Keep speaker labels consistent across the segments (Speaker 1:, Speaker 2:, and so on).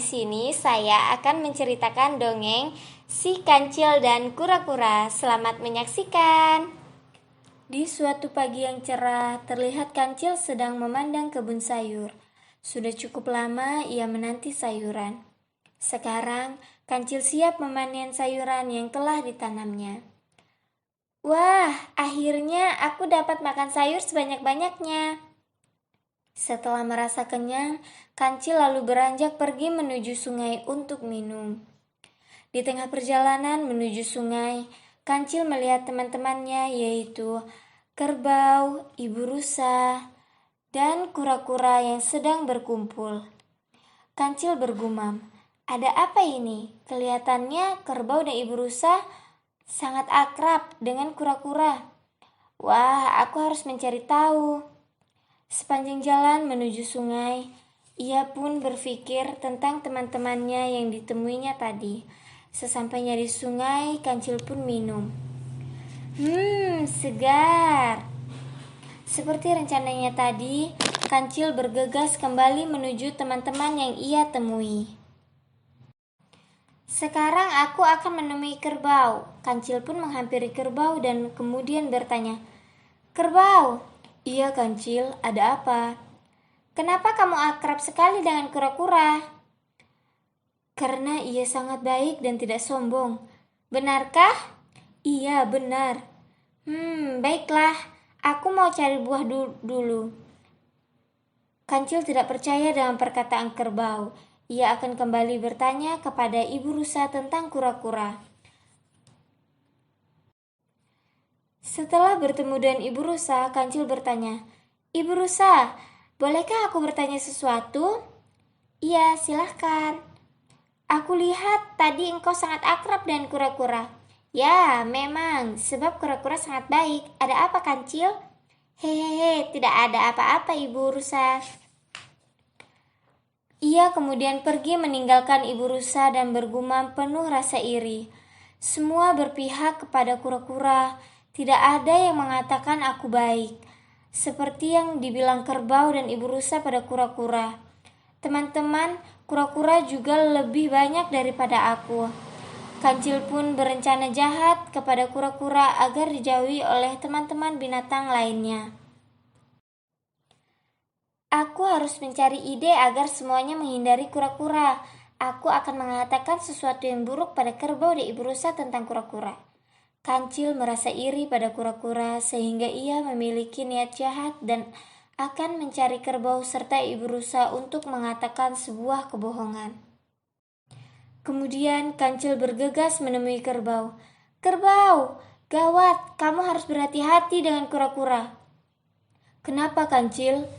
Speaker 1: sini saya akan menceritakan dongeng Si Kancil dan Kura-Kura. Selamat menyaksikan. Di suatu pagi yang cerah, terlihat Kancil sedang memandang kebun sayur. Sudah cukup lama ia menanti sayuran. Sekarang, Kancil siap memanen sayuran yang telah ditanamnya. Wah, akhirnya aku dapat makan sayur sebanyak-banyaknya. Setelah merasa kenyang, Kancil lalu beranjak pergi menuju sungai untuk minum. Di tengah perjalanan menuju sungai, Kancil melihat teman-temannya yaitu kerbau, ibu rusa, dan kura-kura yang sedang berkumpul. Kancil bergumam, "Ada apa ini? Kelihatannya kerbau dan ibu rusa sangat akrab dengan kura-kura. Wah, aku harus mencari tahu." Sepanjang jalan menuju sungai, ia pun berpikir tentang teman-temannya yang ditemuinya tadi. Sesampainya di sungai, Kancil pun minum. Segar. Seperti rencananya tadi, Kancil bergegas kembali menuju teman-teman yang ia temui. Sekarang aku akan menemui kerbau. Kancil pun menghampiri kerbau dan kemudian bertanya, "Kerbau." "Iya, Kancil, ada apa?" "Kenapa kamu akrab sekali dengan kura-kura?" "Karena ia sangat baik dan tidak sombong." "Benarkah?" "Iya, benar." Baiklah, aku mau cari buah dulu." Kancil tidak percaya dengan perkataan kerbau. Ia akan kembali bertanya kepada ibu rusa tentang kura-kura. Setelah bertemu dengan ibu rusa, Kancil bertanya, "Ibu rusa, bolehkah aku bertanya sesuatu?" "Iya, silahkan." "Aku lihat tadi engkau sangat akrab dengan kura-kura." "Ya, memang, sebab kura-kura sangat baik. Ada apa, Kancil?" "Hehehe, tidak ada apa-apa, ibu rusa." Ia kemudian pergi meninggalkan ibu rusa dan bergumam penuh rasa iri. Semua berpihak kepada kura-kura. Tidak ada yang mengatakan aku baik, seperti yang dibilang kerbau dan ibu rusa pada kura-kura. Teman-teman, kura-kura juga lebih banyak daripada aku. Kancil pun berencana jahat kepada kura-kura agar dijauhi oleh teman-teman binatang lainnya. Aku harus mencari ide agar semuanya menghindari kura-kura. Aku akan mengatakan sesuatu yang buruk pada kerbau dan ibu rusa tentang kura-kura. Kancil merasa iri pada kura-kura sehingga ia memiliki niat jahat dan akan mencari kerbau serta ibu rusa untuk mengatakan sebuah kebohongan. Kemudian Kancil bergegas menemui kerbau. "Kerbau, gawat, kamu harus berhati-hati dengan kura-kura." "Kenapa, Kancil?"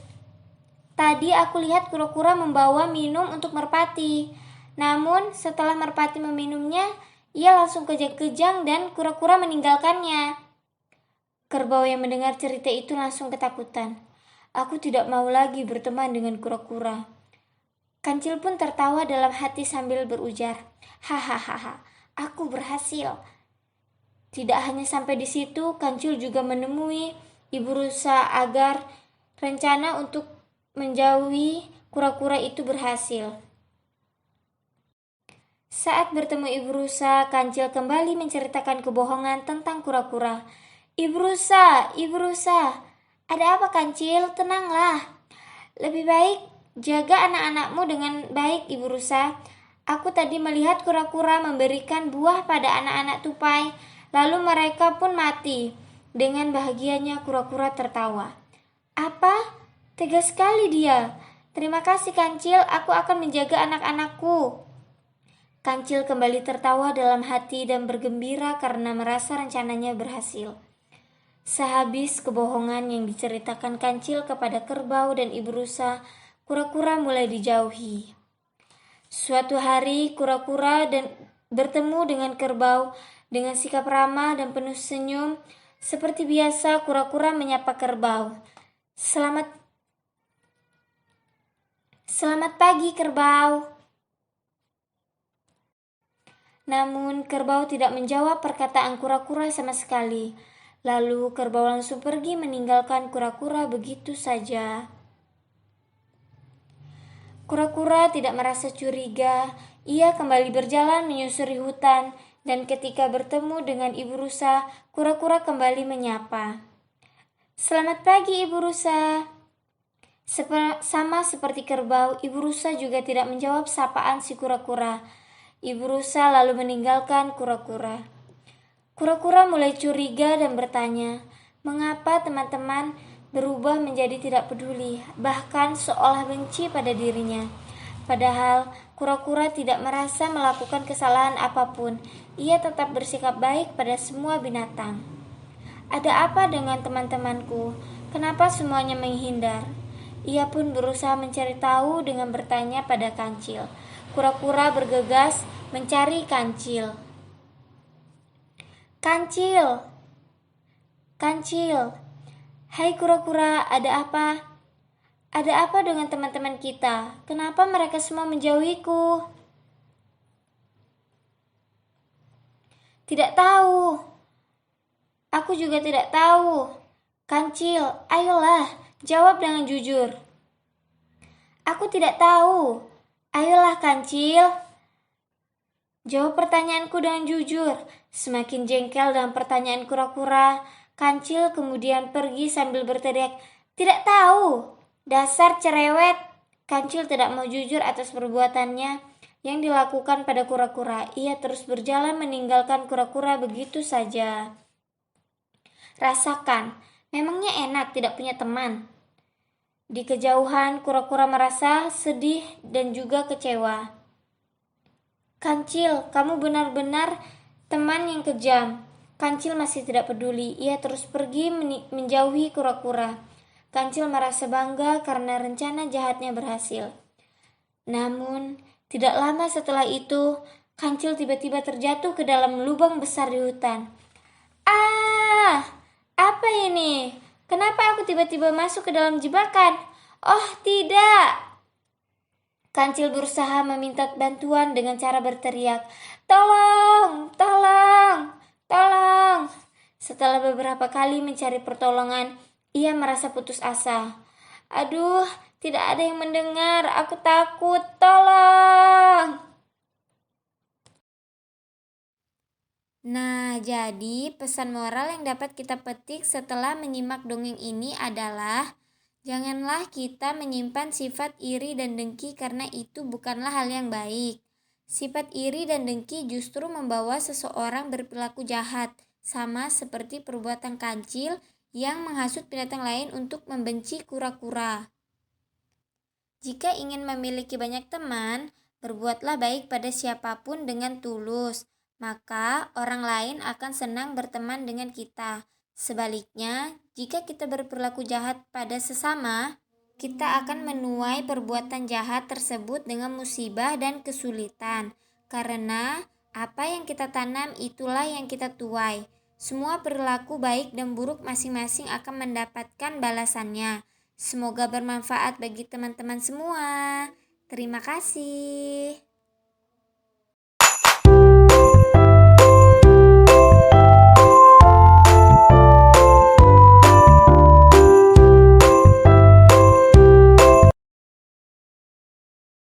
Speaker 1: "Tadi aku lihat kura-kura membawa minum untuk merpati. Namun setelah merpati meminumnya, ia langsung kejang-kejang dan kura-kura meninggalkannya." Kerbau yang mendengar cerita itu langsung ketakutan. "Aku tidak mau lagi berteman dengan kura-kura." Kancil pun tertawa dalam hati sambil berujar, "Hahaha, aku berhasil." Tidak hanya sampai di situ, Kancil juga menemui ibu rusa agar rencana untuk menjauhi kura-kura itu berhasil. Saat bertemu ibu rusa, Kancil kembali menceritakan kebohongan tentang kura-kura. Ibu rusa, ada apa, Kancil? Tenanglah. Lebih baik jaga anak-anakmu dengan baik, ibu rusa. Aku tadi melihat kura-kura memberikan buah pada anak-anak tupai, lalu mereka pun mati. Dengan bahagianya kura-kura tertawa. "Apa? Tega sekali dia. Terima kasih, Kancil, aku akan menjaga anak-anakku." Kancil kembali tertawa dalam hati dan bergembira karena merasa rencananya berhasil. Sehabis kebohongan yang diceritakan Kancil kepada kerbau dan ibu rusa, kura-kura mulai dijauhi. Suatu hari kura-kura bertemu dengan kerbau dengan sikap ramah dan penuh senyum. Seperti biasa, kura-kura menyapa kerbau. Selamat pagi, kerbau." Namun kerbau tidak menjawab perkataan kura-kura sama sekali. Lalu kerbau langsung pergi meninggalkan kura-kura begitu saja. Kura-kura tidak merasa curiga. Ia kembali berjalan menyusuri hutan, dan ketika bertemu dengan ibu rusa, kura-kura kembali menyapa. "Selamat pagi, ibu rusa." Sama seperti kerbau, ibu rusa juga tidak menjawab sapaan si kura-kura. Ibu rusa lalu meninggalkan kura-kura. Kura-kura mulai curiga dan bertanya, mengapa teman-teman berubah menjadi tidak peduli, bahkan seolah benci pada dirinya. Padahal kura-kura tidak merasa melakukan kesalahan apapun. Ia tetap bersikap baik pada semua binatang. "Ada apa dengan teman-temanku? Kenapa semuanya menghindar?" Ia pun berusaha mencari tahu dengan bertanya pada kancil. Kura-kura bergegas mencari kancil. "Kancil! Kancil! Hai kura-kura, ada apa? Ada apa dengan teman-teman kita? Kenapa mereka semua menjauhiku?" "Tidak tahu. Aku juga tidak tahu. Kancil, ayolah, jawab dengan jujur." "Aku tidak tahu. Ayolah, Kancil. Jawab pertanyaanku dengan jujur." Semakin jengkel dengan pertanyaan kura-kura, Kancil kemudian pergi sambil berteriak, "Tidak tahu. Dasar cerewet." Kancil tidak mau jujur atas perbuatannya yang dilakukan pada kura-kura. Ia terus berjalan meninggalkan kura-kura begitu saja. Rasakan, memangnya enak tidak punya teman. Di kejauhan, kura-kura merasa sedih dan juga kecewa. "Kancil, kamu benar-benar teman yang kejam." Kancil masih tidak peduli. Ia terus pergi menjauhi kura-kura. Kancil merasa bangga karena rencana jahatnya berhasil. Namun, tidak lama setelah itu, Kancil tiba-tiba terjatuh ke dalam lubang besar di hutan. "Ah, apa ini? Kenapa aku tiba-tiba masuk ke dalam jebakan? Oh, tidak!" Kancil berusaha meminta bantuan dengan cara berteriak, "Tolong! Tolong! Tolong!" Setelah beberapa kali mencari pertolongan, ia merasa putus asa. "Aduh, tidak ada yang mendengar. Aku takut. Tolong!" Nah, jadi pesan moral yang dapat kita petik setelah menyimak dongeng ini adalah janganlah kita menyimpan sifat iri dan dengki karena itu bukanlah hal yang baik. Sifat iri dan dengki justru membawa seseorang berperilaku jahat, sama seperti perbuatan kancil yang menghasut binatang lain untuk membenci kura-kura. Jika ingin memiliki banyak teman, berbuatlah baik pada siapapun dengan tulus, maka orang lain akan senang berteman dengan kita. Sebaliknya, jika kita berperilaku jahat pada sesama, kita akan menuai perbuatan jahat tersebut dengan musibah dan kesulitan. Karena apa yang kita tanam itulah yang kita tuai. Semua perilaku baik dan buruk masing-masing akan mendapatkan balasannya. Semoga bermanfaat bagi teman-teman semua. Terima kasih.